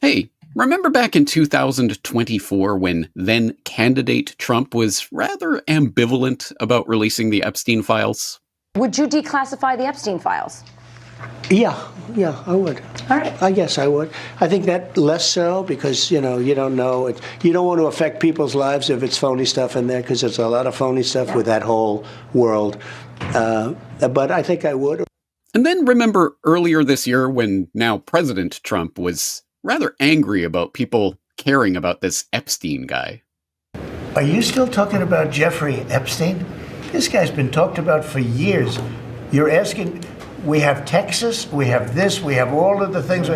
Hey, remember back in 2024 when then candidate Trump was rather ambivalent about releasing the Epstein files? Would you declassify the Epstein files? Yeah, I would. All right. I guess I would. I think that less so because, you don't know. You don't want to affect people's lives if it's phony stuff in there because there's a lot of phony stuff with that whole world. But I think I would. And then remember earlier this year when now President Trump was rather angry about people caring about this Epstein guy. Are you still talking about Jeffrey Epstein? This guy's been talked about for years. You're asking, we have Texas, we have this, we have all of the things.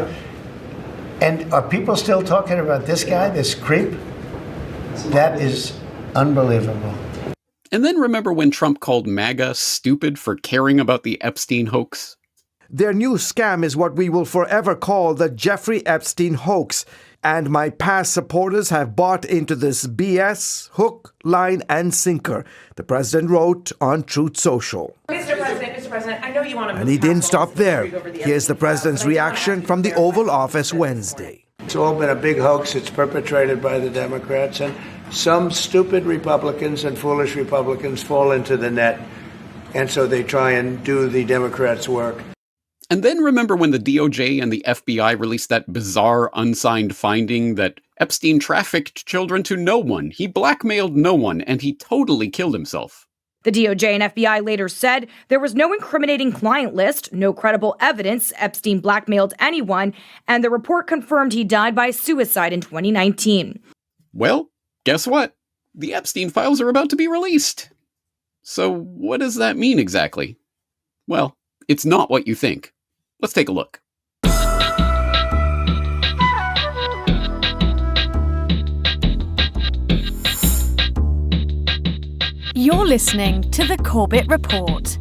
And are people still talking about this guy, this creep? That is unbelievable. And then remember when Trump called MAGA stupid for caring about the Epstein hoax? Their new scam is what we will forever call the Jeffrey Epstein hoax. And my past supporters have bought into this BS, hook, line, and sinker, the president wrote on Truth Social. Mr. President, I know you want to... And he didn't stop there. Here's the president's reaction from the Oval Office Wednesday. It's all been a big hoax. It's perpetrated by the Democrats. And some stupid Republicans and foolish Republicans fall into the net. And so they try and do the Democrats' work. And then remember when the DOJ and the FBI released that bizarre unsigned finding that Epstein trafficked children to no one, he blackmailed no one, and he totally killed himself. The DOJ and FBI later said there was no incriminating client list, no credible evidence Epstein blackmailed anyone, and the report confirmed he died by suicide in 2019. Well, guess what? The Epstein files are about to be released. So what does that mean exactly? Well, it's not what you think. Let's take a look. You're listening to the Corbett Report.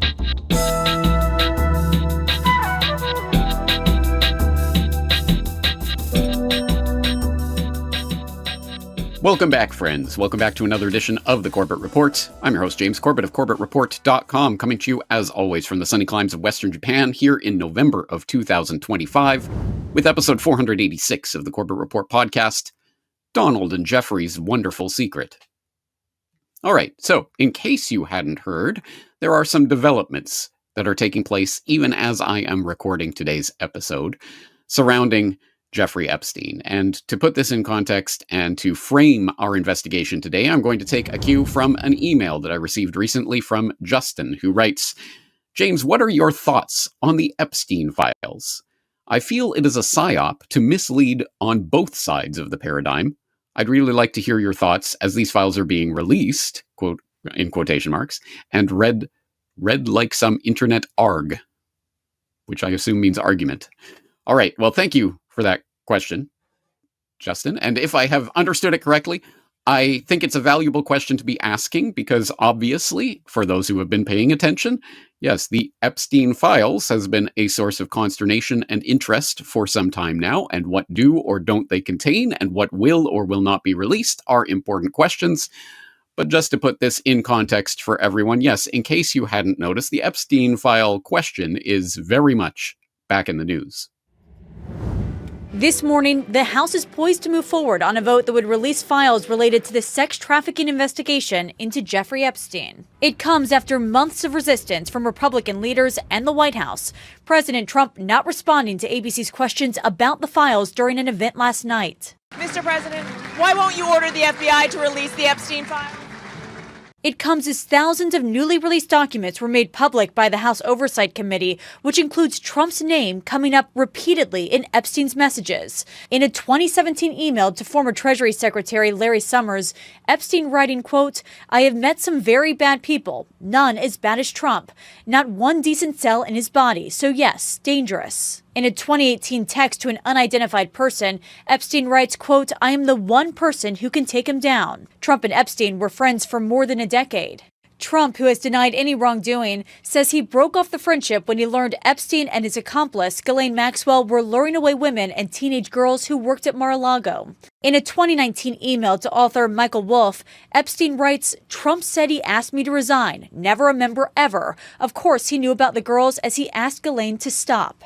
Welcome back, friends. Welcome back to another edition of the Corbett Report. I'm your host, James Corbett of CorbettReport.com, coming to you, as always, from the sunny climes of Western Japan here in November of 2025, with episode 486 of the Corbett Report podcast, Donald and Jeffrey's Wonderful Secret. All right, so in case you hadn't heard, there are some developments that are taking place even as I am recording today's episode surrounding Jeffrey Epstein. And to put this in context and to frame our investigation today, I'm going to take a cue from an email that I received recently from Justin, who writes, James, what are your thoughts on the Epstein files? I feel it is a psyop to mislead on both sides of the paradigm. I'd really like to hear your thoughts as these files are being released, quote, in quotation marks, and read like some internet arg, which I assume means argument. All right, well, thank you for that question, Justin. And if I have understood it correctly, I think it's a valuable question to be asking because obviously, for those who have been paying attention, yes, the Epstein files has been a source of consternation and interest for some time now, and what do or don't they contain and what will or will not be released are important questions. But just to put this in context for everyone, yes, in case you hadn't noticed, the Epstein file question is very much back in the news. This morning, the House is poised to move forward on a vote that would release files related to the sex trafficking investigation into Jeffrey Epstein. It comes after months of resistance from Republican leaders and the White House. President Trump not responding to ABC's questions about the files during an event last night. Mr. President, why won't you order the FBI to release the Epstein files? It comes as thousands of newly released documents were made public by the House Oversight Committee, which includes Trump's name coming up repeatedly in Epstein's messages. In a 2017 email to former Treasury Secretary Larry Summers, Epstein writing, quote, I have met some very bad people, none as bad as Trump, not one decent cell in his body, so yes, dangerous. In a 2018 text to an unidentified person, Epstein writes, quote, I am the one person who can take him down. Trump and Epstein were friends for more than a decade. Trump, who has denied any wrongdoing, says he broke off the friendship when he learned Epstein and his accomplice, Ghislaine Maxwell, were luring away women and teenage girls who worked at Mar-a-Lago. In a 2019 email to author Michael Wolff, Epstein writes, Trump said he asked me to resign. Never a member ever. Of course, he knew about the girls as he asked Ghislaine to stop.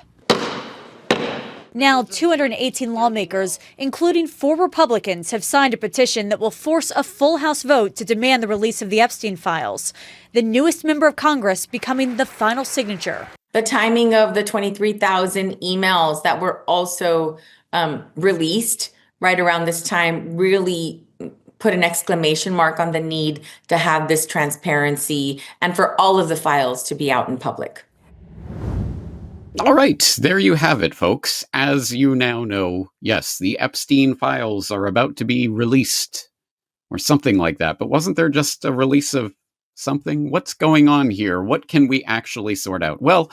Now, 218 lawmakers, including 4 Republicans, have signed a petition that will force a full House vote to demand the release of the Epstein files, the newest member of Congress becoming the final signature. The timing of the 23,000 emails that were also released right around this time really put an exclamation mark on the need to have this transparency and for all of the files to be out in public. All right, there you have it, folks. As you now know, yes, the Epstein files are about to be released or something like that. But wasn't there just a release of something? What's going on here? What can we actually sort out? Well,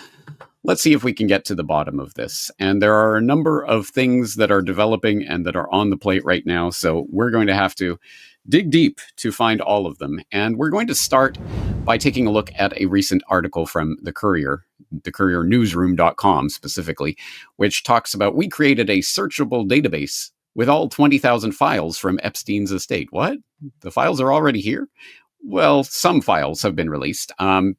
let's see if we can get to the bottom of this. And there are a number of things that are developing and that are on the plate right now. So we're going to have to dig deep to find all of them. And we're going to start by taking a look at a recent article from the Courier, thecouriernewsroom.com specifically, which talks about, we created a searchable database with all 20,000 files from Epstein's estate. What? The files are already here? Well, some files have been released.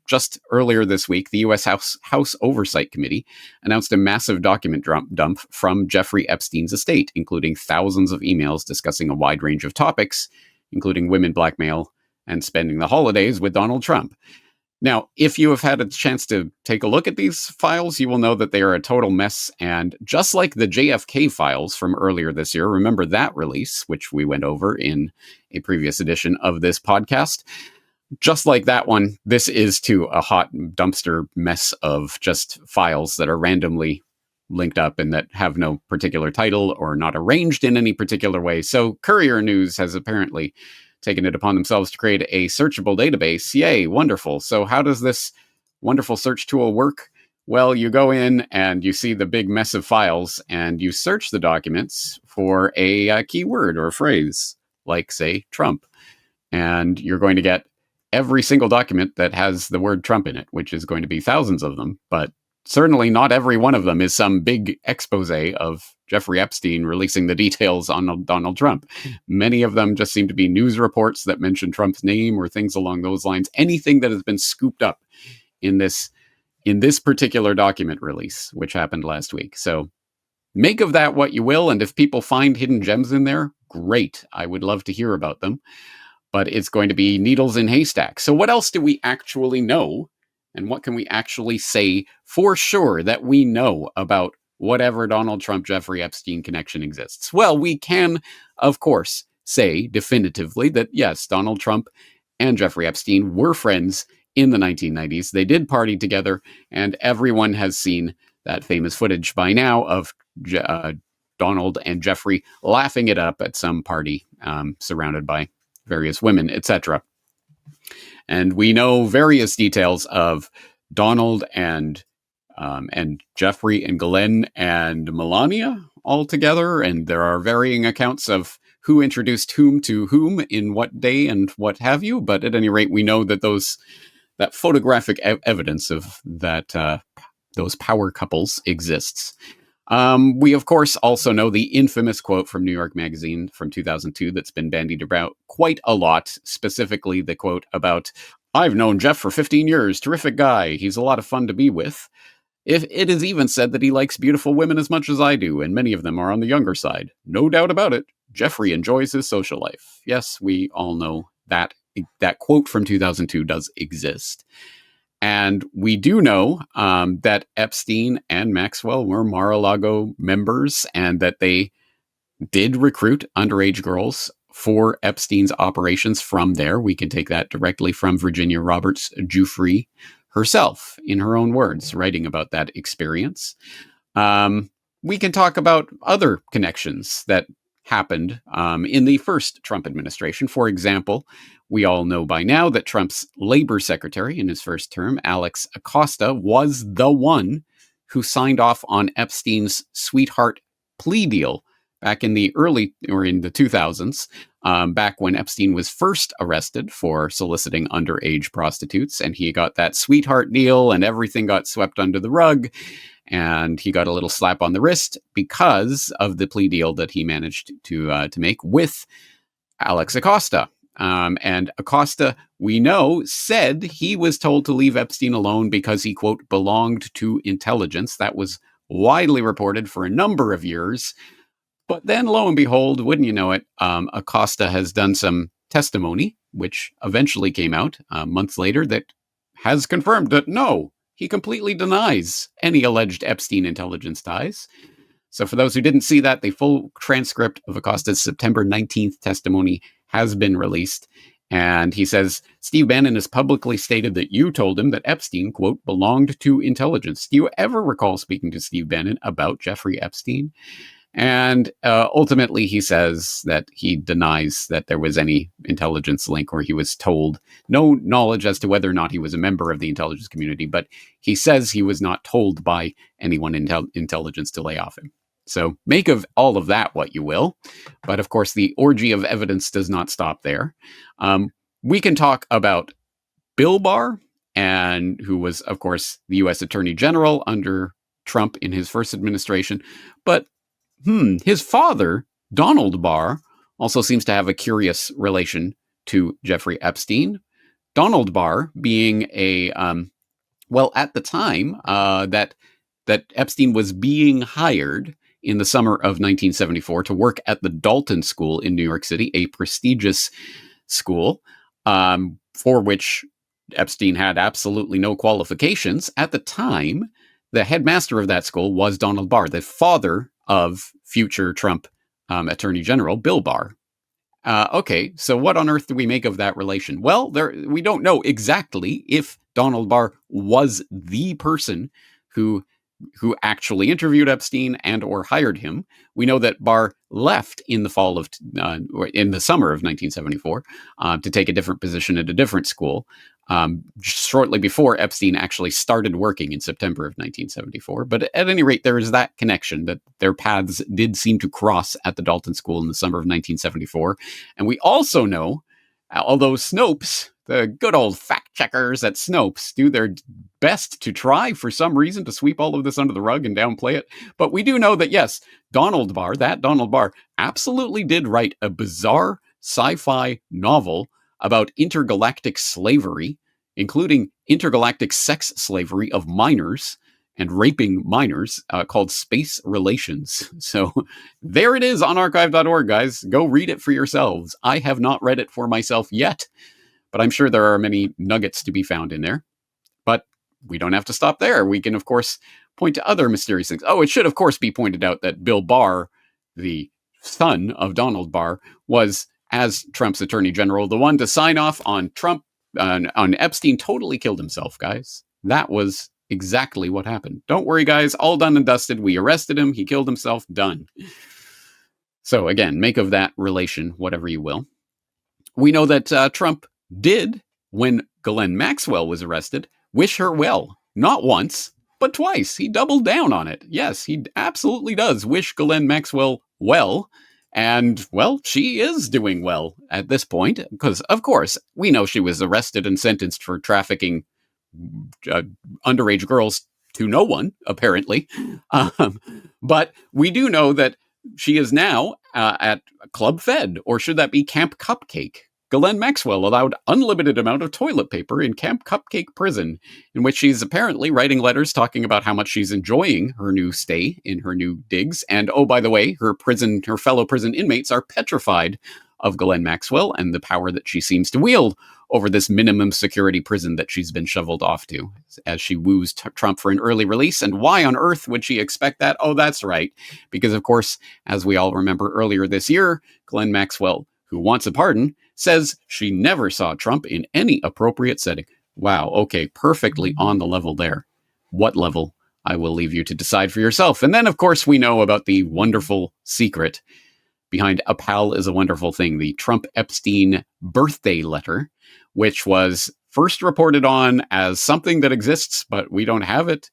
Just earlier this week, the U.S. House Oversight Committee announced a massive document dump from Jeffrey Epstein's estate, including thousands of emails discussing a wide range of topics, including women blackmail and spending the holidays with Donald Trump. Now, if you have had a chance to take a look at these files, you will know that they are a total mess. And just like the JFK files from earlier this year, remember that release, which we went over in a previous edition of this podcast. Just like that one, this is too a hot dumpster mess of just files that are randomly linked up and that have no particular title or not arranged in any particular way. So Courier News has apparently taken it upon themselves to create a searchable database. Yay, wonderful. So how does this wonderful search tool work? Well, you go in and you see the big mess of files and you search the documents for a keyword or a phrase, like, say, Trump. And you're going to get every single document that has the word Trump in it, which is going to be thousands of them. But certainly not every one of them is some big expose of Jeffrey Epstein releasing the details on Donald Trump. Many of them just seem to be news reports that mention Trump's name or things along those lines. Anything that has been scooped up in this particular document release, which happened last week. So make of that what you will. And if people find hidden gems in there, great. I would love to hear about them. But it's going to be needles in haystacks. So what else do we actually know? And what can we actually say for sure that we know about whatever Donald Trump, Jeffrey Epstein connection exists? Well, we can, of course, say definitively that, yes, Donald Trump and Jeffrey Epstein were friends in the 1990s. They did party together, and everyone has seen that famous footage by now of Donald and Jeffrey laughing it up at some party surrounded by various women, etc. And we know various details of Donald and Jeffrey and Glenn and Melania all together. And there are varying accounts of who introduced whom to whom in what day and what have you. But at any rate, we know that that photographic evidence of that those power couples exists. We, of course, also know the infamous quote from New York Magazine from 2002 that's been bandied about quite a lot, specifically the quote about, "I've known Jeff for 15 years, terrific guy, he's a lot of fun to be with. If it is even said that he likes beautiful women as much as I do, and many of them are on the younger side. No doubt about it, Jeffrey enjoys his social life." Yes, we all know that quote from 2002 does exist. And we do know that Epstein and Maxwell were Mar-a-Lago members and that they did recruit underage girls for Epstein's operations from there. We can take that directly from Virginia Roberts Giuffre herself, in her own words, writing about that experience. We can talk about other connections that happened in the first Trump administration. For example, we all know by now that Trump's labor secretary in his first term, Alex Acosta, was the one who signed off on Epstein's sweetheart plea deal back in the in the 2000s, back when Epstein was first arrested for soliciting underage prostitutes. And he got that sweetheart deal and everything got swept under the rug. And he got a little slap on the wrist because of the plea deal that he managed to make with Alex Acosta. And Acosta, we know, said he was told to leave Epstein alone because he, quote, belonged to intelligence. That was widely reported for a number of years. But then, lo and behold, wouldn't you know it, Acosta has done some testimony, which eventually came out months later, that has confirmed that no, he completely denies any alleged Epstein intelligence ties. So for those who didn't see that, the full transcript of Acosta's September 19th testimony has been released. And he says, Steve Bannon has publicly stated that you told him that Epstein, quote, belonged to intelligence. Do you ever recall speaking to Steve Bannon about Jeffrey Epstein? And ultimately, he says that he denies that there was any intelligence link, or he was told. No knowledge as to whether or not he was a member of the intelligence community, but he says he was not told by anyone in intelligence to lay off him. So make of all of that what you will. But of course, the orgy of evidence does not stop there. We can talk about Bill Barr, and who was, of course, the U.S. Attorney General under Trump in his first administration. But his father, Donald Barr, also seems to have a curious relation to Jeffrey Epstein. Donald Barr being a, at the time that Epstein was being hired in the summer of 1974 to work at the Dalton School in New York City, a prestigious school for which Epstein had absolutely no qualifications. At the time, the headmaster of that school was Donald Barr, the father of future Trump Attorney General Bill Barr. Okay, so what on earth do we make of that relation? Well, we don't know exactly if Donald Barr was the person who actually interviewed Epstein and or hired him. We know that Barr left in the summer of 1974 to take a different position at a different school. Shortly before Epstein actually started working in September of 1974. But at any rate, there is that connection, that their paths did seem to cross at the Dalton School in the summer of 1974. And we also know, although Snopes, the good old fact checkers at Snopes, do their best to try for some reason to sweep all of this under the rug and downplay it. But we do know that, yes, Donald Barr absolutely did write a bizarre sci-fi novel about intergalactic slavery, including intergalactic sex slavery of minors and raping minors, called Space Relations. So there it is on archive.org, guys. Go read it for yourselves. I have not read it for myself yet, but I'm sure there are many nuggets to be found in there. But we don't have to stop there. We can, of course, point to other mysterious things. Oh, it should, of course, be pointed out that Bill Barr, the son of Donald Barr, was, as Trump's attorney general, the one to sign off on on Epstein totally killed himself, guys. That was exactly what happened. Don't worry, guys. All done and dusted. We arrested him. He killed himself. Done. So again, make of that relation whatever you will. We know that Trump did, when Ghislaine Maxwell was arrested, wish her well. Not once, but twice. He doubled down on it. Yes, he absolutely does wish Ghislaine Maxwell well. And, well, she is doing well at this point, because, of course, we know she was arrested and sentenced for trafficking underage girls to no one, apparently. But we do know that she is now at Club Fed, or should that be Camp Cupcake? Ghislaine Maxwell allowed unlimited amount of toilet paper in Camp Cupcake prison, in which she's apparently writing letters talking about how much she's enjoying her new stay in her new digs. And oh, by the way, her fellow prison inmates are petrified of Ghislaine Maxwell and the power that she seems to wield over this minimum security prison that she's been shoveled off to, as she woos Trump for an early release. And why on earth would she expect that? Oh, that's right. Because, of course, as we all remember earlier this year, Ghislaine Maxwell, who wants a pardon, says she never saw Trump in any appropriate setting. Wow, okay, perfectly on the level there. What level? I will leave you to decide for yourself. And then, of course, we know about the wonderful secret behind A Pal is a Wonderful Thing, the Trump-Epstein birthday letter, which was first reported on as something that exists, but we don't have it,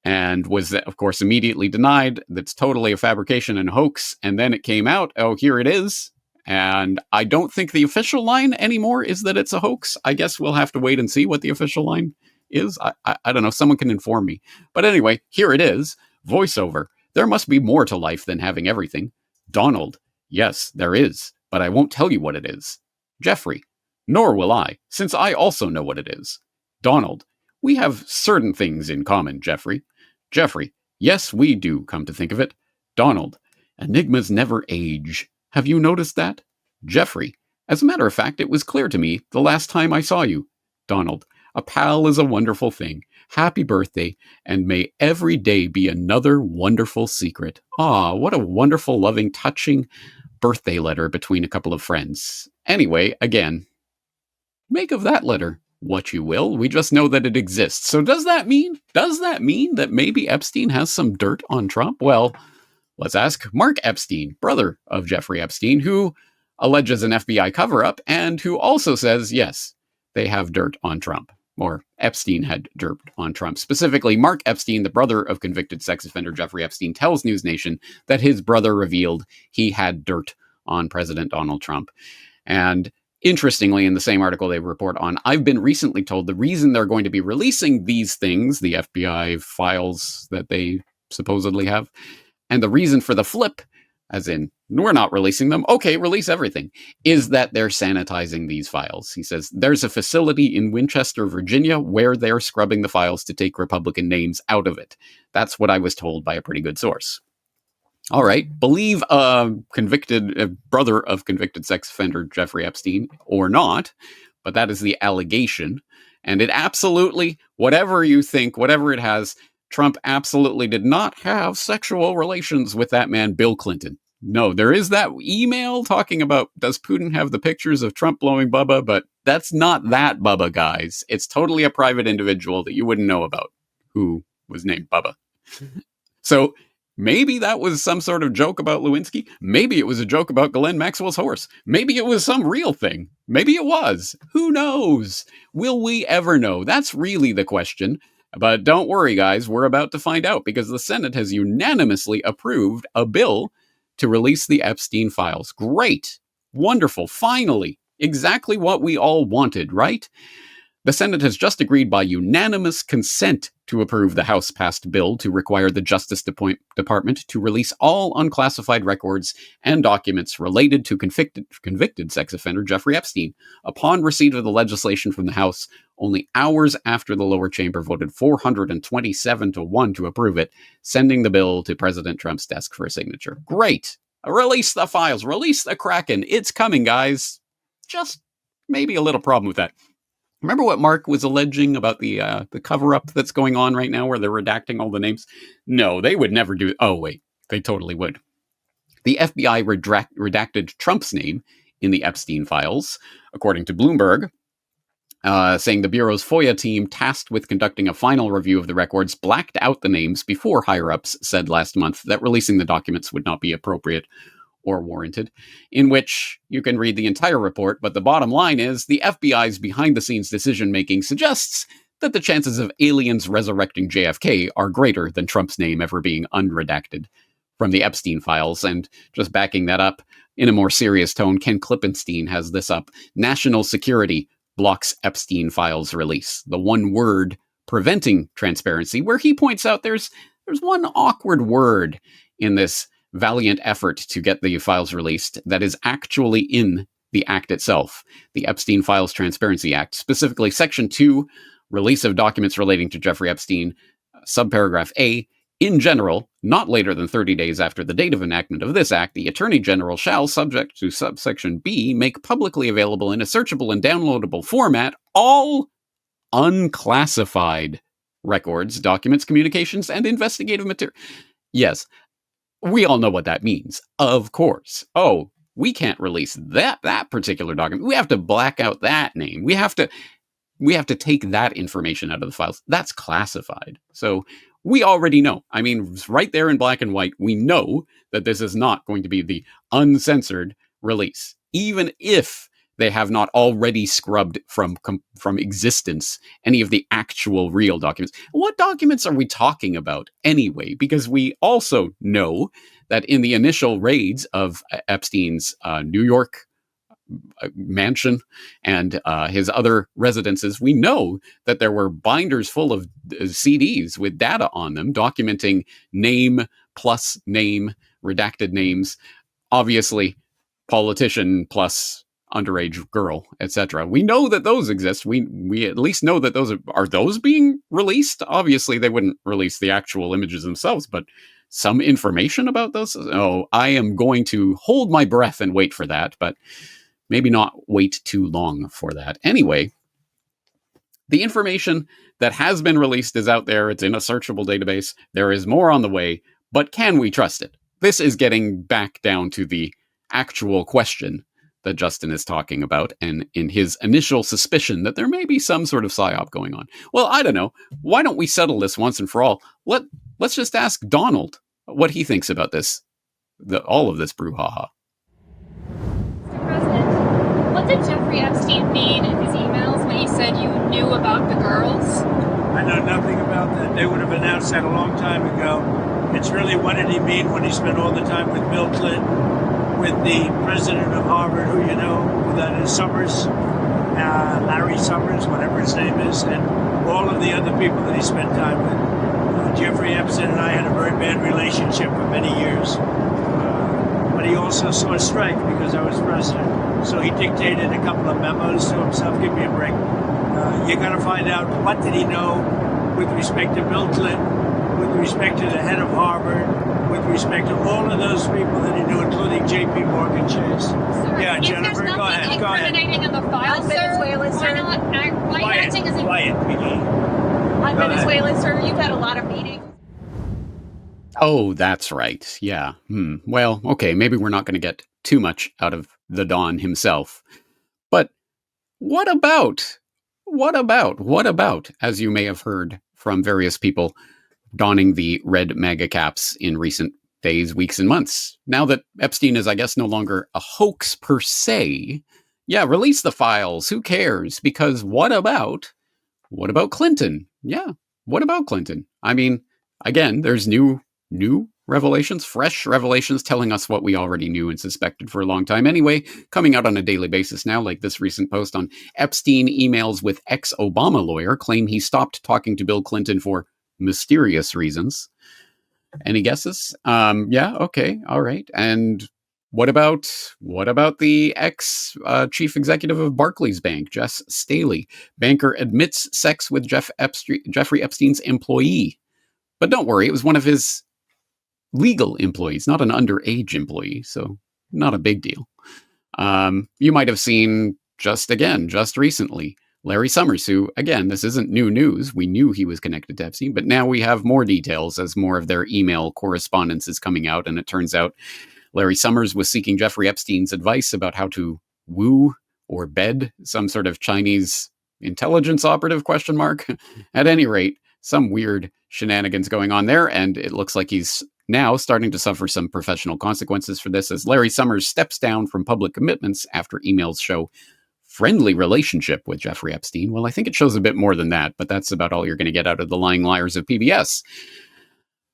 and was, of course, immediately denied. That's totally a fabrication and hoax. And then it came out, oh, here it is. And I don't think the official line anymore is that it's a hoax. I guess we'll have to wait and see what the official line is. I don't know. Someone can inform me. But anyway, here it is. Voiceover. There must be more to life than having everything. Donald. Yes, there is. But I won't tell you what it is. Jeffrey. Nor will I, since I also know what it is. Donald. We have certain things in common, Jeffrey. Jeffrey. Yes, we do, come to think of it. Donald, enigmas never age. Have you noticed that? Jeffrey, as a matter of fact, it was clear to me the last time I saw you. Donald, a pal is a wonderful thing. Happy birthday, and may every day be another wonderful secret. Ah, what a wonderful, loving, touching birthday letter between a couple of friends. Anyway, again, make of that letter what you will. We just know that it exists. So does that mean that maybe Epstein has some dirt on Trump? Well, let's ask Mark Epstein, brother of Jeffrey Epstein, who alleges an FBI cover-up and who also says, yes, they have dirt on Trump. Or Epstein had dirt on Trump. Specifically, Mark Epstein, the brother of convicted sex offender Jeffrey Epstein, tells News Nation that his brother revealed he had dirt on President Donald Trump. And interestingly, in the same article they report on, I've been recently told the reason they're going to be releasing these things, the FBI files that they supposedly have, and the reason for the flip, as in, we're not releasing them, okay, release everything, is that they're sanitizing these files. He says, there's a facility in Winchester, Virginia, where they're scrubbing the files to take Republican names out of it. That's what I was told by a pretty good source. All right, believe a brother of convicted sex offender Jeffrey Epstein or not, but that is the allegation. And it absolutely, whatever you think, whatever it has, Trump absolutely did not have sexual relations with that man, Bill Clinton. No, there is that email talking about, does Putin have the pictures of Trump blowing Bubba? But that's not that Bubba, guys. It's totally a private individual that you wouldn't know about who was named Bubba. So maybe that was some sort of joke about Lewinsky. Maybe it was a joke about Ghislaine Maxwell's horse. Maybe it was some real thing. Maybe it was. Who knows? Will we ever know? That's really the question. But don't worry, guys. We're about to find out because the Senate has unanimously approved a bill to release the Epstein files. Great. Wonderful. Finally. Exactly what we all wanted, right? The Senate has just agreed by unanimous consent to approve the House-passed bill to require the Justice Department to release all unclassified records and documents related to convicted sex offender Jeffrey Epstein. Upon receipt of the legislation from the House, only hours after the lower chamber voted 427-1 to approve it, sending the bill to President Trump's desk for a signature. Great! Release the files. Release the Kraken. It's coming, guys. Just maybe a little problem with that. Remember what Mark was alleging about the cover-up that's going on right now where they're redacting all the names? No, they would never do it. Oh, wait, they totally would. The FBI redacted Trump's name in the Epstein files, according to Bloomberg, saying the Bureau's FOIA team tasked with conducting a final review of the records blacked out the names before higher-ups said last month that releasing the documents would not be appropriate or warranted, in which you can read the entire report, but the bottom line is the FBI's behind-the-scenes decision-making suggests that the chances of aliens resurrecting JFK are greater than Trump's name ever being unredacted from the Epstein files. And just backing that up in a more serious tone, Ken Klippenstein has this up. National security blocks Epstein files release. The one word preventing transparency, where he points out there's one awkward word in this valiant effort to get the files released that is actually in the act itself, the Epstein Files Transparency Act, specifically Section 2, release of documents relating to Jeffrey Epstein, subparagraph A, in general, not later than 30 days after the date of enactment of this act, the Attorney General shall, subject to subsection B, make publicly available in a searchable and downloadable format all unclassified records, documents, communications, and investigative material. Yes, we all know what that means, of course. Oh, we can't release that particular document. We have to black out that name. We have to take that information out of the files. That's classified. So we already know. I mean, it's right there in black and white, we know that this is not going to be the uncensored release, even if they have not already scrubbed from existence any of the actual real documents. What documents are we talking about anyway? Because we also know that in the initial raids of Epstein's New York mansion and his other residences, we know that there were binders full of CDs with data on them documenting name plus name, redacted names, obviously politician plus underage girl, etc. We know that those exist. We at least know that those are those being released. Obviously, they wouldn't release the actual images themselves, but some information about those. Oh, I am going to hold my breath and wait for that, but maybe not wait too long for that. Anyway, the information that has been released is out there. It's in a searchable database. There is more on the way, but can we trust it? This is getting back down to the actual question that Justin is talking about, and in his initial suspicion that there may be some sort of psyop going on. Well, I don't know. Why don't we settle this once and for all? Let's just ask Donald what he thinks about this, all of this brouhaha. Mr. President, what did Jeffrey Epstein mean in his emails when he said you knew about the girls? I know nothing about that. They would have announced that a long time ago. It's really, what did he mean when he spent all the time with Bill Clinton, with the president of Harvard, who you know, that is Summers, Larry Summers, whatever his name is, and all of the other people that he spent time with. Jeffrey Epstein and I had a very bad relationship for many years. But he also saw a strike because I was president. So he dictated a couple of memos to himself. Give me a break. You got to find out, what did he know with respect to Bill Clinton, with respect to the head of Harvard, with respect to all of those people that he knew, including J.P. Morgan Chase. Sir, Yeah, Jennifer, go ahead. Go ahead. Incriminating in the file, Venezuela, sir. Why are you acting as a... Quiet, Piggy. On Venezuela, sir, you've had a lot of meetings. Oh, that's right. Yeah. Well, okay, maybe we're not going to get too much out of the Don himself. But what about, as you may have heard from various people donning the red MAGA caps in recent days, weeks, and months, now that Epstein is, I guess, no longer a hoax per se, yeah, release the files. Who cares? Because what about Clinton? Yeah, what about Clinton? I mean, again, there's new revelations, fresh revelations telling us what we already knew and suspected for a long time anyway, coming out on a daily basis now, like this recent post on Epstein emails with ex-Obama lawyer claim he stopped talking to Bill Clinton for mysterious reasons. Any guesses? Yeah, okay, all right. And what about the ex-chief executive of Barclays Bank, Jess Staley? Banker admits sex with Jeffrey Epstein's employee. But don't worry, it was one of his legal employees, not an underage employee, so not a big deal. You might have seen just recently, Larry Summers, who, again, this isn't new news. We knew he was connected to Epstein, but now we have more details as more of their email correspondence is coming out, and it turns out Larry Summers was seeking Jeffrey Epstein's advice about how to woo or bed some sort of Chinese intelligence operative, ? At any rate, some weird shenanigans going on there, and it looks like he's now starting to suffer some professional consequences for this as Larry Summers steps down from public commitments after emails show friendly relationship with Jeffrey Epstein. Well, I think it shows a bit more than that, but that's about all you're going to get out of the lying liars of PBS.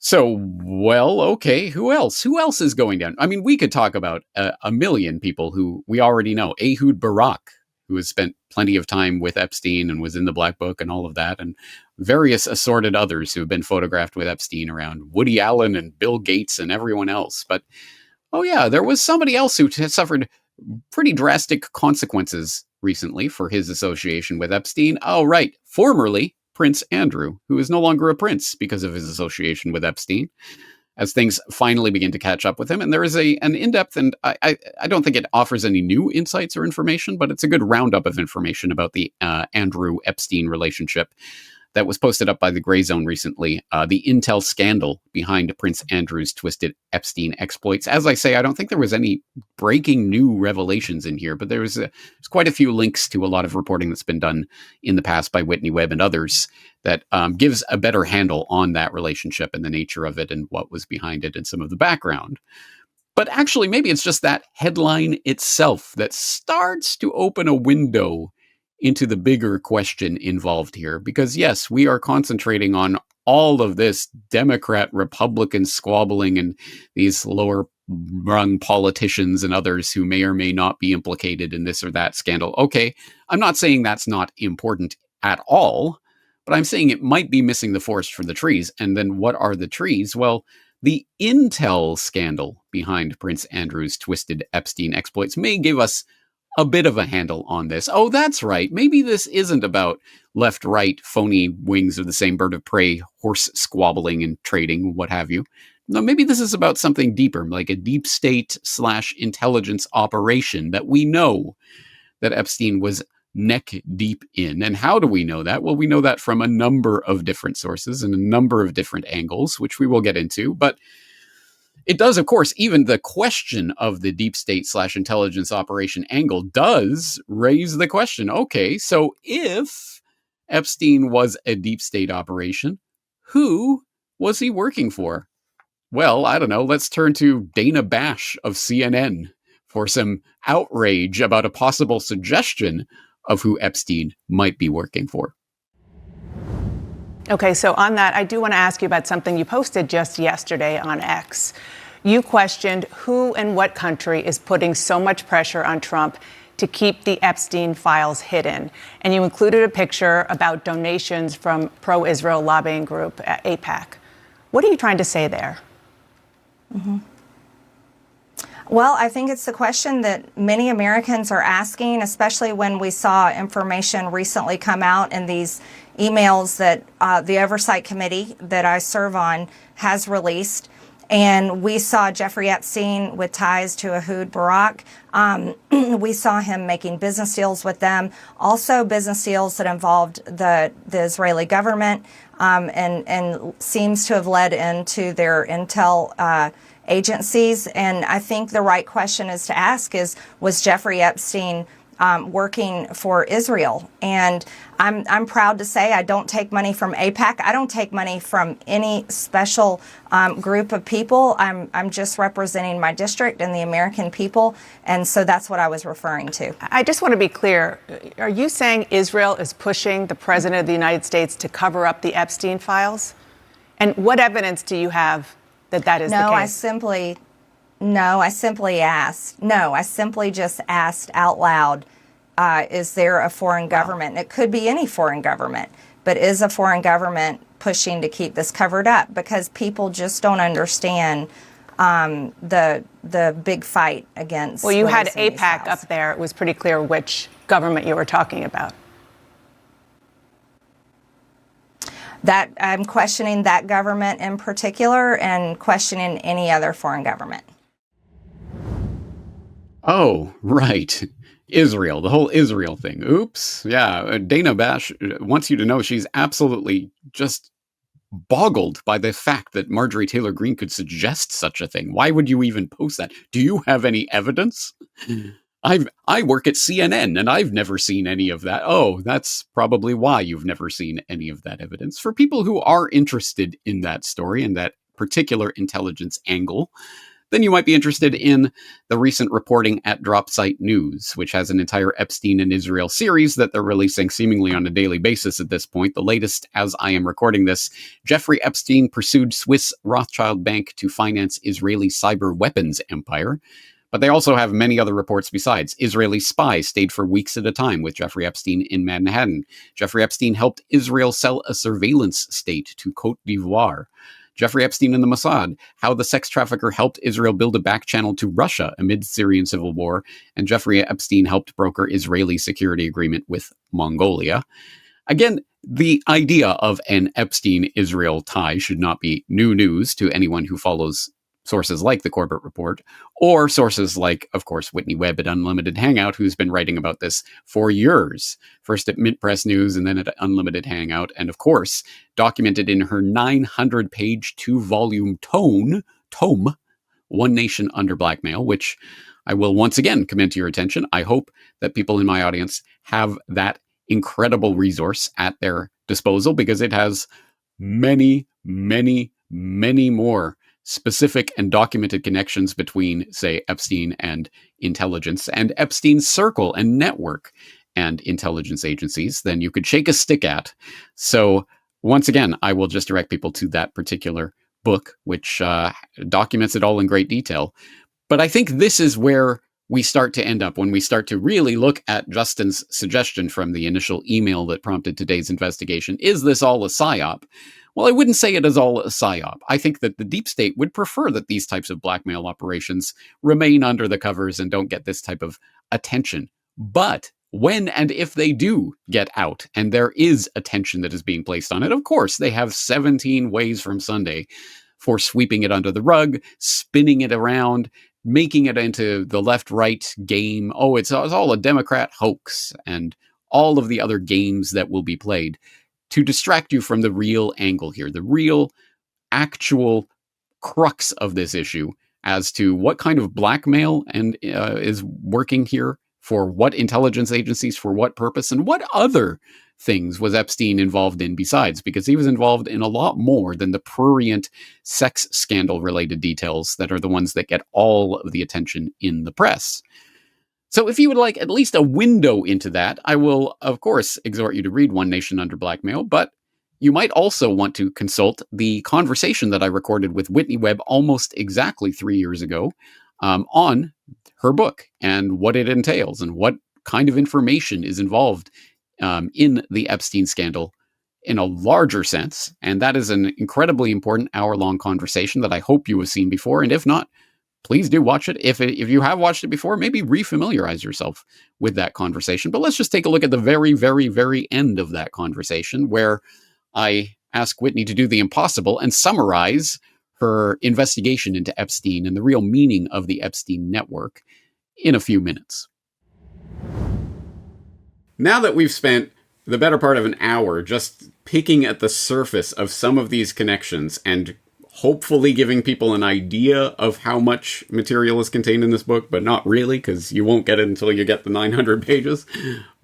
So, well, okay, who else? Who else is going down? I mean, we could talk about a million people who we already know. Ehud Barak, who has spent plenty of time with Epstein and was in the Black Book and all of that, and various assorted others who have been photographed with Epstein around Woody Allen and Bill Gates and everyone else. But, oh yeah, there was somebody else who suffered pretty drastic consequences recently for his association with Epstein. Oh, right. Formerly Prince Andrew, who is no longer a prince because of his association with Epstein, as things finally begin to catch up with him. And there is an in-depth, and I don't think it offers any new insights or information, but it's a good roundup of information about the Andrew Epstein relationship that was posted up by the Gray Zone recently, the intel scandal behind Prince Andrew's twisted Epstein exploits. As I say, I don't think there was any breaking new revelations in here, but there's quite a few links to a lot of reporting that's been done in the past by Whitney Webb and others that gives a better handle on that relationship and the nature of it and what was behind it and some of the background. But actually, maybe it's just that headline itself that starts to open a window into the bigger question involved here. Because yes, we are concentrating on all of this Democrat-Republican squabbling and these lower rung politicians and others who may or may not be implicated in this or that scandal. Okay, I'm not saying that's not important at all, but I'm saying it might be missing the forest for the trees. And then what are the trees? Well, the intel scandal behind Prince Andrew's twisted Epstein exploits may give us a bit of a handle on this. Oh, that's right. Maybe this isn't about left, right, phony wings of the same bird of prey, horse squabbling and trading, what have you. No, maybe this is about something deeper, like a deep state / intelligence operation that we know that Epstein was neck deep in. And how do we know that? Well, we know that from a number of different sources and a number of different angles, which we will get into. But it does, of course, even the question of the deep state / intelligence operation angle does raise the question. Okay, so if Epstein was a deep state operation, who was he working for? Well, I don't know. Let's turn to Dana Bash of CNN for some outrage about a possible suggestion of who Epstein might be working for. Okay, so on that, I do want to ask you about something you posted just yesterday on X. You questioned who and what country is putting so much pressure on Trump to keep the Epstein files hidden. And you included a picture about donations from pro-Israel lobbying group AIPAC. What are you trying to say there? Mm-hmm. Well, I think it's the question that many Americans are asking, especially when we saw information recently come out in these emails that the Oversight Committee that I serve on has released. And we saw Jeffrey Epstein with ties to Ehud Barak. We saw him making business deals with them, also business deals that involved the Israeli government, and seems to have led into their intel agencies. And I think the right question is to ask is, was Jeffrey Epstein working for Israel? And I'm proud to say I don't take money from AIPAC. I don't take money from any special group of people. I'm just representing my district and the American people. And so that's what I was referring to. I just want to be clear. Are you saying Israel is pushing the president of the United States to cover up the Epstein files? And what evidence do you have that that is the case? I simply just asked out loud, is there a foreign government? And it could be any foreign government, but is a foreign government pushing to keep this covered up? Because people just don't understand the big fight against. Well, you had AIPAC up there. It was pretty clear which government you were talking about. That I'm questioning that government in particular and questioning any other foreign government. Oh, right. Israel, the whole Israel thing. Oops. Yeah. Dana Bash wants you to know she's absolutely just boggled by the fact that Marjorie Taylor Greene could suggest such a thing. Why would you even post that? Do you have any evidence? I work at CNN and I've never seen any of that. Oh, that's probably why you've never seen any of that evidence. For people who are interested in that story and that particular intelligence angle, then you might be interested in the recent reporting at Dropsite News, which has an entire Epstein and Israel series that they're releasing seemingly on a daily basis at this point. The latest, as I am recording this, Jeffrey Epstein pursued Swiss Rothschild Bank to finance Israeli cyber weapons empire. But they also have many other reports besides. Israeli spies stayed for weeks at a time with Jeffrey Epstein in Manhattan. Jeffrey Epstein helped Israel sell a surveillance state to Côte d'Ivoire. Jeffrey Epstein and the Mossad, how the sex trafficker helped Israel build a back channel to Russia amid Syrian civil war, and Jeffrey Epstein helped broker Israeli security agreement with Mongolia. Again, the idea of an Epstein-Israel tie should not be new news to anyone who follows sources like the Corbett Report, or sources like, of course, Whitney Webb at Unlimited Hangout, who's been writing about this for years, first at Mint Press News and then at Unlimited Hangout, and of course, documented in her 900-page, 2-volume tome, One Nation Under Blackmail, which I will once again commend to your attention. I hope that people in my audience have that incredible resource at their disposal, because it has many, many, many more specific and documented connections between, say, Epstein and intelligence, and Epstein's circle and network and intelligence agencies than you could shake a stick at. So once again, I will just direct people to that particular book, which documents it all in great detail. But I think this is where we start to end up when we start to really look at Justin's suggestion from the initial email that prompted today's investigation. Is this all a psyop? Well, I wouldn't say it is all a psyop. I think that the deep state would prefer that these types of blackmail operations remain under the covers and don't get this type of attention But when and if they do get out, and there is attention that is being placed on it, of course, they have 17 ways from Sunday for sweeping it under the rug, spinning it around, making it into the left-right game. Oh, it's all a Democrat hoax, and all of the other games that will be played to distract you from the real angle here, the real, actual crux of this issue as to what kind of blackmail and is working here, for what intelligence agencies, for what purpose, and what other things was Epstein involved in besides, because he was involved in a lot more than the prurient sex scandal related details that are the ones that get all of the attention in the press. So if you would like at least a window into that, I will, of course, exhort you to read One Nation Under Blackmail, but you might also want to consult the conversation that I recorded with Whitney Webb almost exactly 3 years ago on her book and what it entails and what kind of information is involved in the Epstein scandal in a larger sense. And that is an incredibly important hour-long conversation that I hope you have seen before. And if not, please do watch it. If you have watched it before, maybe refamiliarize yourself with that conversation. But let's just take a look at the very, very, very end of that conversation, where I ask Whitney to do the impossible and summarize her investigation into Epstein and the real meaning of the Epstein network in a few minutes. Now that we've spent the better part of an hour just picking at the surface of some of these connections and hopefully giving people an idea of how much material is contained in this book, but not really, because you won't get it until you get the 900 pages.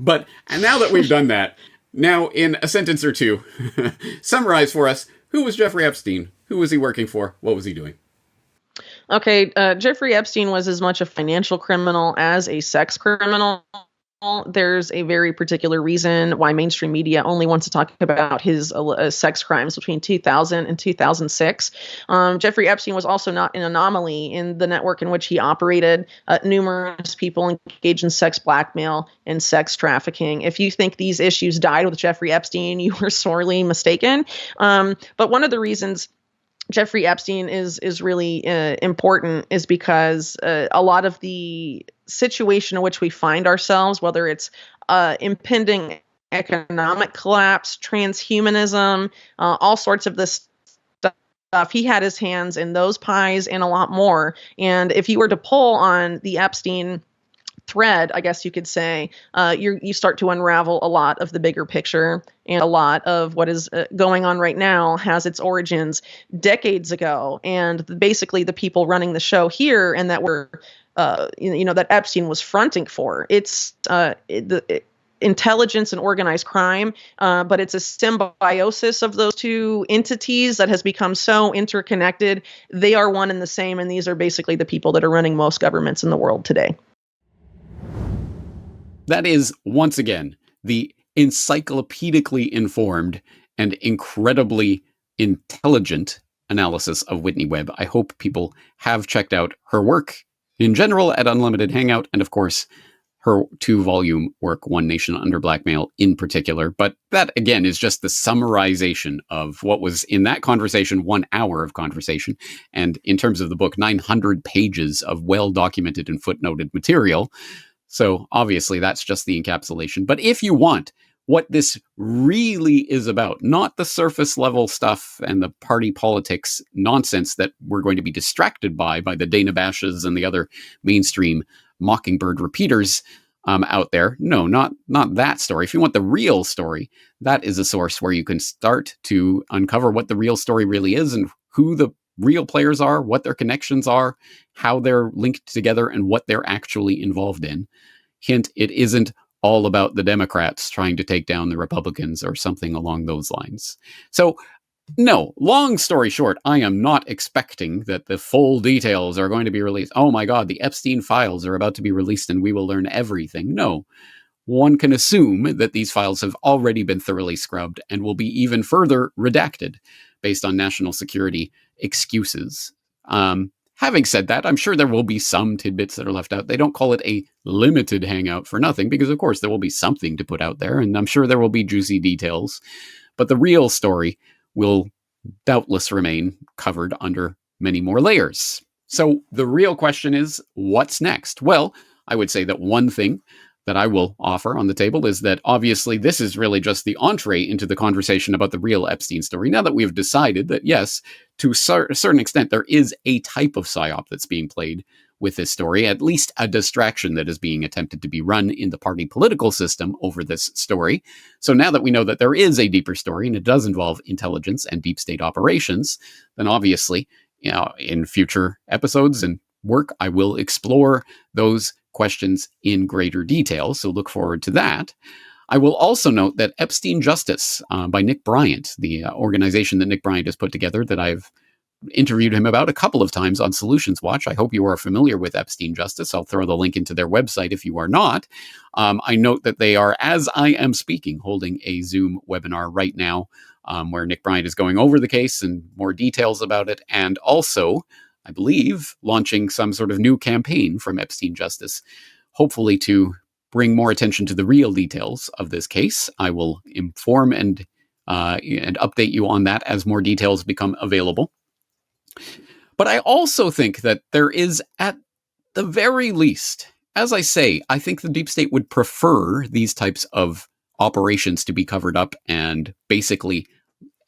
And now that we've done that, now in a sentence or two, summarize for us, who was Jeffrey Epstein? Who was he working for? What was he doing? Okay, Jeffrey Epstein was as much a financial criminal as a sex criminal. There's a very particular reason why mainstream media only wants to talk about his sex crimes between 2000 and 2006. Jeffrey Epstein was also not an anomaly in the network in which he operated. Numerous people engaged in sex blackmail and sex trafficking. If you think these issues died with Jeffrey Epstein, you were sorely mistaken. But one of the reasons Jeffrey Epstein is really important is because a lot of the situation in which we find ourselves, whether it's impending economic collapse, transhumanism, all sorts of this stuff, he had his hands in those pies and a lot more. And if you were to pull on the Epstein thread, I guess you could say, you start to unravel a lot of the bigger picture, and a lot of what is going on right now has its origins decades ago. And basically the people running the show here and that were, that Epstein was fronting for, it's the intelligence and organized crime, but it's a symbiosis of those two entities that has become so interconnected. They are one and the same, and these are basically the people that are running most governments in the world today. That is, once again, the encyclopedically informed and incredibly intelligent analysis of Whitney Webb. I hope people have checked out her work in general at Unlimited Hangout, and of course, her 2-volume work, One Nation Under Blackmail, in particular. But that, again, is just the summarization of what was in that conversation, 1 hour of conversation, and in terms of the book, 900 pages of well-documented and footnoted material. So obviously that's just the encapsulation. But if you want what this really is about, not the surface level stuff and the party politics nonsense that we're going to be distracted by the Dana Bashes and the other mainstream Mockingbird repeaters out there. No, not that story. If you want the real story, that is a source where you can start to uncover what the real story really is and who the real players are, what their connections are, how they're linked together, and what they're actually involved in. Hint, it isn't all about the Democrats trying to take down the Republicans or something along those lines. So, no, long story short, I am not expecting that the full details are going to be released. Oh my God, the Epstein files are about to be released and we will learn everything. No, one can assume that these files have already been thoroughly scrubbed and will be even further redacted based on national security excuses. Having said that, I'm sure there will be some tidbits that are left out. They don't call it a limited hangout for nothing, because of course there will be something to put out there, and I'm sure there will be juicy details. But the real story will doubtless remain covered under many more layers. So the real question is, what's next? Well, I would say that one thing that I will offer on the table is that obviously this is really just the entree into the conversation about the real Epstein story. Now that we've decided that, yes, to a certain extent, there is a type of psyop that's being played with this story, at least a distraction that is being attempted to be run in the party political system over this story. So now that we know that there is a deeper story and it does involve intelligence and deep state operations, then obviously, in future episodes and work, I will explore those questions in greater detail. So look forward to that. I will also note that Epstein Justice by Nick Bryant, the organization that Nick Bryant has put together that I've interviewed him about a couple of times on Solutions Watch. I hope you are familiar with Epstein Justice. I'll throw the link into their website if you are not. I note that they are, as I am speaking, holding a Zoom webinar right now where Nick Bryant is going over the case and more details about it. And also, I believe, launching some sort of new campaign from Epstein Justice, hopefully to bring more attention to the real details of this case. I will inform and update you on that as more details become available. But I also think that there is, at the very least, as I say, I think the deep state would prefer these types of operations to be covered up and basically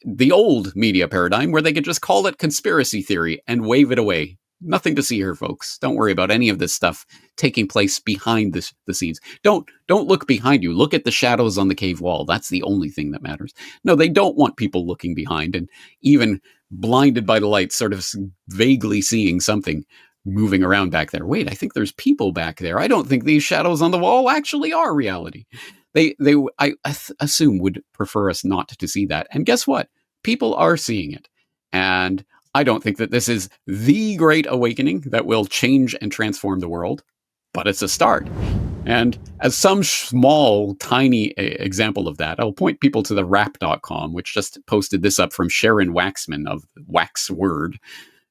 the old media paradigm where they could just call it conspiracy theory and wave it away. Nothing to see here, folks. Don't worry about any of this stuff taking place behind the scenes. Don't look behind you. Look at the shadows on the cave wall. That's the only thing that matters. No, they don't want people looking behind and even blinded by the light, sort of vaguely seeing something moving around back there. Wait, I think there's people back there. I don't think these shadows on the wall actually are reality. I assume would prefer us not to see that. And guess what? People are seeing it. And I don't think that this is the great awakening that will change and transform the world, but it's a start. And as some small, tiny example of that, I'll point people to the Wrap.com, which just posted this up from Sharon Waxman of Waxword,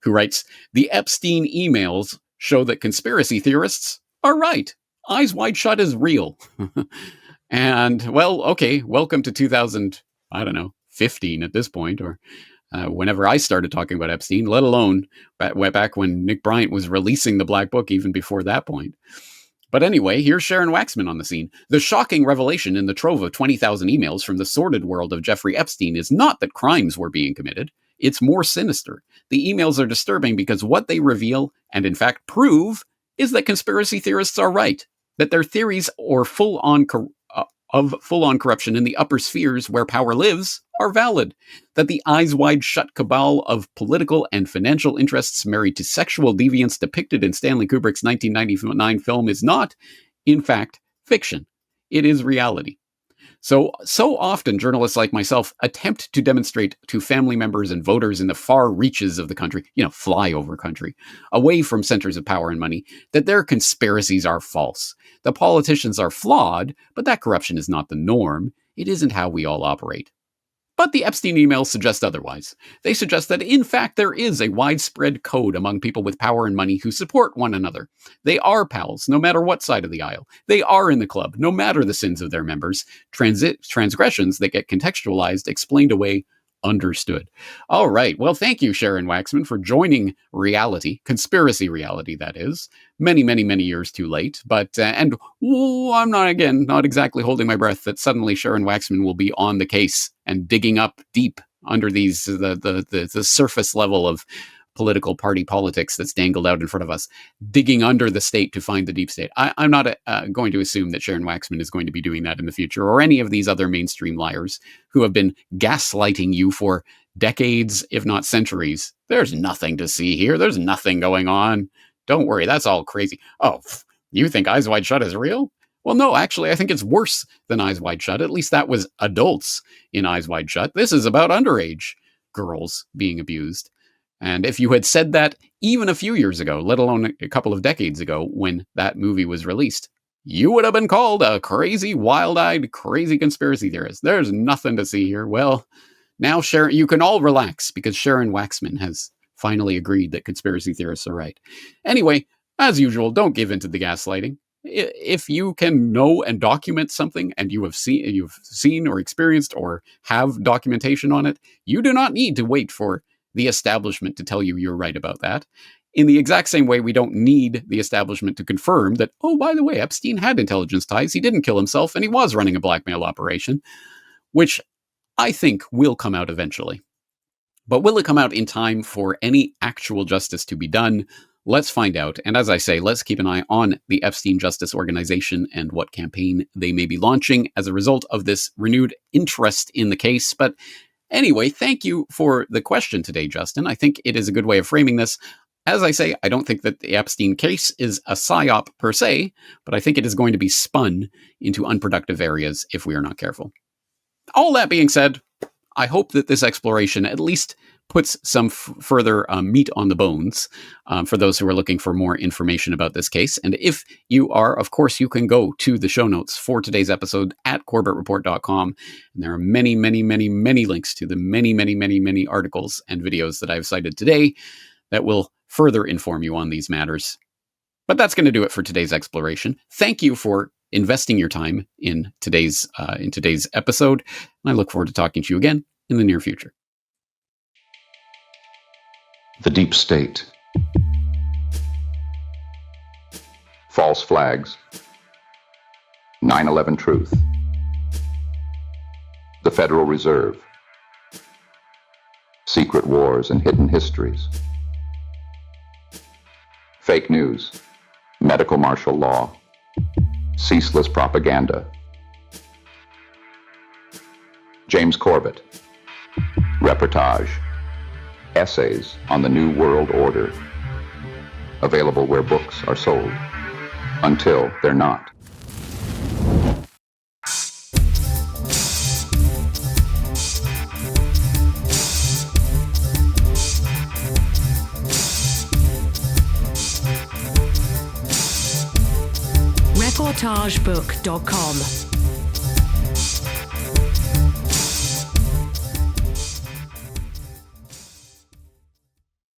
who writes, "The Epstein emails show that conspiracy theorists are right. Eyes Wide Shut is real." And, well, okay, welcome to 2015 at this point, or whenever I started talking about Epstein, let alone back when Nick Bryant was releasing the Black Book, even before that point. But anyway, here's Sharon Waxman on the scene. "The shocking revelation in the trove of 20,000 emails from the sordid world of Jeffrey Epstein is not that crimes were being committed. It's more sinister. The emails are disturbing because what they reveal, and in fact prove, is that conspiracy theorists are right, that their theories of full-on corruption in the upper spheres where power lives are valid, that the Eyes Wide Shut cabal of political and financial interests married to sexual deviance depicted in Stanley Kubrick's 1999 film is not, in fact, fiction. It is reality. So often journalists like myself attempt to demonstrate to family members and voters in the far reaches of the country, flyover country, away from centers of power and money, that their conspiracies are false. The politicians are flawed, but that corruption is not the norm. It isn't how we all operate. But the Epstein emails suggest otherwise. They suggest that, in fact, there is a widespread code among people with power and money who support one another. They are pals, no matter what side of the aisle. They are in the club, no matter the sins of their members. Transgressions that get contextualized, explained away, understood. All right. Well, thank you, Sharon Waxman, for joining reality, conspiracy reality, that is. Many, many, many years too late. But, I'm not exactly holding my breath that suddenly Sharon Waxman will be on the case and digging up deep under the surface level of political party politics that's dangled out in front of us, digging under the state to find the deep state. I'm not going to assume that Sharon Waxman is going to be doing that in the future, or any of these other mainstream liars who have been gaslighting you for decades, if not centuries. There's nothing to see here. There's nothing going on. Don't worry, that's all crazy. Oh, you think Eyes Wide Shut is real? Well, no, actually, I think it's worse than Eyes Wide Shut. At least that was adults in Eyes Wide Shut. This is about underage girls being abused. And if you had said that even a few years ago, let alone a couple of decades ago when that movie was released, you would have been called a crazy, wild-eyed, crazy conspiracy theorist. There's nothing to see here. Well, now, Sharon, you can all relax because Sharon Waxman has finally agreed that conspiracy theorists are right. Anyway, as usual, don't give in to the gaslighting. If you can know and document something and you've seen or experienced or have documentation on it, you do not need to wait for the establishment to tell you you're right about that. In the exact same way, we don't need the establishment to confirm that, oh, by the way, Epstein had intelligence ties, he didn't kill himself, and he was running a blackmail operation, which I think will come out eventually. But will it come out in time for any actual justice to be done? Let's find out. And as I say, let's keep an eye on the Epstein Justice Organization and what campaign they may be launching as a result of this renewed interest in the case. But anyway, thank you for the question today, Justin. I think it is a good way of framing this. As I say, I don't think that the Epstein case is a psyop per se, but I think it is going to be spun into unproductive areas if we are not careful. All that being said, I hope that this exploration at least puts some further meat on the bones for those who are looking for more information about this case. And if you are, of course, you can go to the show notes for today's episode at corbettreport.com. And there are many, many, many, many links to the many, many, many, many articles and videos that I've cited today that will further inform you on these matters. But that's going to do it for today's exploration. Thank you for investing your time in today's episode. And I look forward to talking to you again in the near future. The Deep State. False Flags. 9/11 Truth. The Federal Reserve. Secret Wars and Hidden Histories. Fake News. Medical Martial Law. Ceaseless Propaganda. James Corbett. Reportage. Essays on the New World Order. Available where books are sold. Until they're not. Reportagebook.com